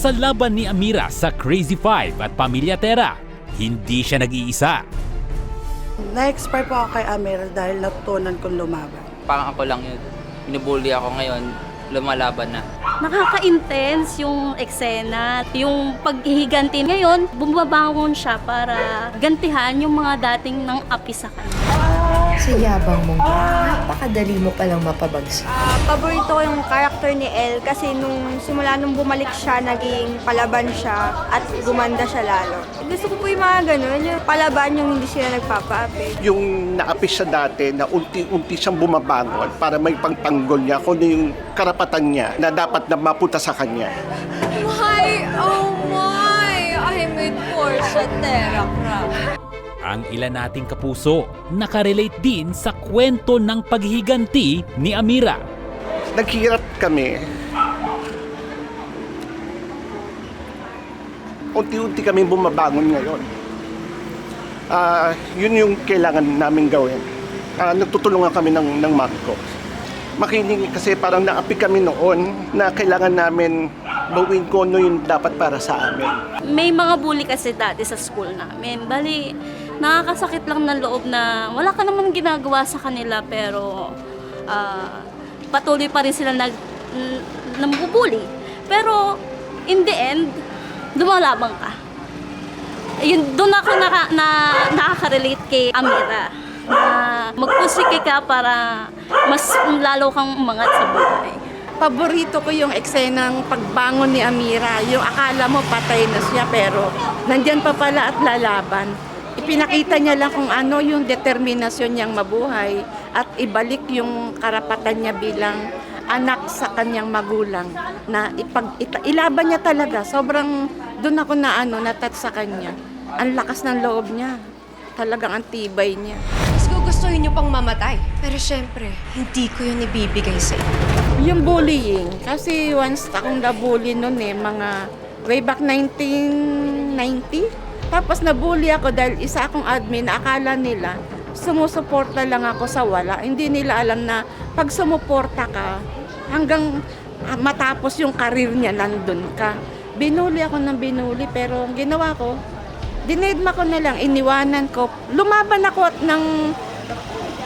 Sa laban ni Amira sa Crazy Five at Pamilya Tera, hindi siya nag-iisa. Na-expire po ako kay Amira dahil natutunan kong lumaban. Parang ako lang yun. Binubully ako ngayon, lumalaban na. Nakaka-intense yung eksena, yung paghihiganti. Ngayon, bumabangon siya para gantihan yung mga dating nang api sa kanya. Sa yabang mong napakadali mo palang mapabagsak. Paborito ko yung character ni Elle kasi simula nung bumalik siya, naging palaban siya at gumanda siya lalo. Gusto ko po yung mga ganun, yung palaban yung hindi sila nagpapaapi. Yung naapi siya dati na unti-unti siyang bumabangon para may pangtanggol niya kung ano yung karapatan niya na dapat na mapunta sa kanya. My, oh my! I made Portia Tera Crap. Ang ilan nating kapuso nakarelate din sa kwento ng paghihiganti ni Amira. Naghihirap kami. Unti-unti kami bumabangon ngayon. Yun yung kailangan namin gawin. Nagtutulungan kami ng mami ko. Makinig kasi parang naapi kami noon na kailangan namin bawin ko ano yung dapat para sa amin. May mga bully kasi dati sa school namin. Bali, nakakasakit lang ng loob na wala ka naman ginagawa sa kanila pero patuloy pa rin sila nambubuli. Pero in the end, lumalabang ka. Yun, doon ako nakaka-relate kay Amira. Na magpusike ka para mas lalo kang umangat sa buhay. Paborito ko yung eksenang pagbangon ni Amira. Yung akala mo patay na siya pero nandyan pa pala at lalaban. Ipinakita niya lang kung ano yung determinasyon niyang mabuhay at ibalik yung karapatan niya bilang anak sa kanyang magulang na ilaban niya talaga. Sobrang doon ako na-touch sa kanya. Ang lakas ng loob niya. Talagang ang tibay niya. Mas gugustuhin niyo pang mamatay. Pero syempre, hindi ko yun ibibigay sa inyo. Yung bullying, kasi once akong nabully noon mga way back 1990. Tapos nabully ako dahil isa akong admin na akala nila sumusuporta lang ako sa wala. Hindi nila alam na pag sumuporta ka, hanggang matapos yung karir niya, nandun ka. Binuli ako ng binuli pero ang ginawa ko, dinedma ko na lang, iniwanan ko. Lumaban ako ng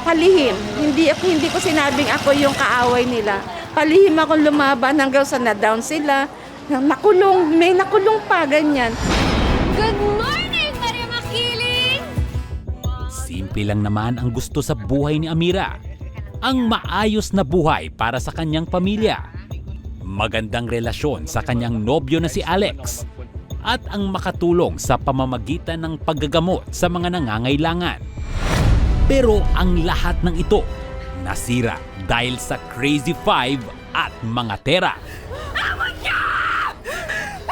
palihim. Hindi ko sinabing ako yung kaaway nila. Palihim ako lumaban hanggang sa na-down sila. Nakulong, may nakulong pa, ganyan. Good morning, Maria Makiling! Simple lang naman ang gusto sa buhay ni Amira. Ang maayos na buhay para sa kanyang pamilya. Magandang relasyon sa kanyang nobyo na si Alex. At ang makatulong sa pamamagitan ng paggagamot sa mga nangangailangan. Pero ang lahat ng ito nasira dahil sa Crazy Five at mga Tera.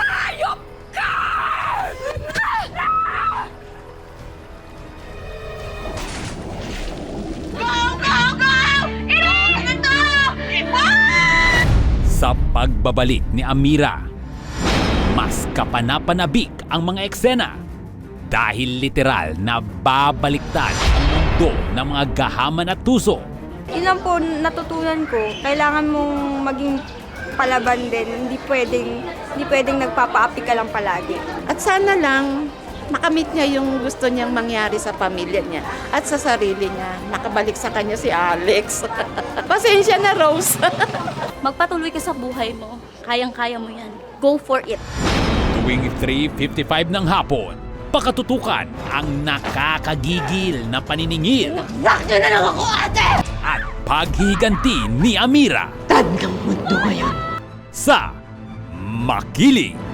Hayop ka! Go, go, go! Ito! Sa pagbabalik ni Amira, mas kapanapanabik ang mga eksena dahil literal na babaliktad ang mundo ng mga gahaman at tuso. Yun lang po natutunan ko, kailangan mong maging palaban din. Hindi pwedeng nagpapaapi ka lang palagi. At sana lang makamit niya yung gusto niyang mangyari sa pamilya niya at sa sarili niya. Nakabalik sa kanya si Alex. Pasensya na, Rose. Magpatuloy ka sa buhay mo. Kayang-kaya mo yan. Go for it. Tuwing 3:55 ng hapon, pakatutukan ang nakakagigil na paniningil. Nakto na lang ako, ate! At paghiganti ni Amira Tandang mundo ngayon. sa Makiling.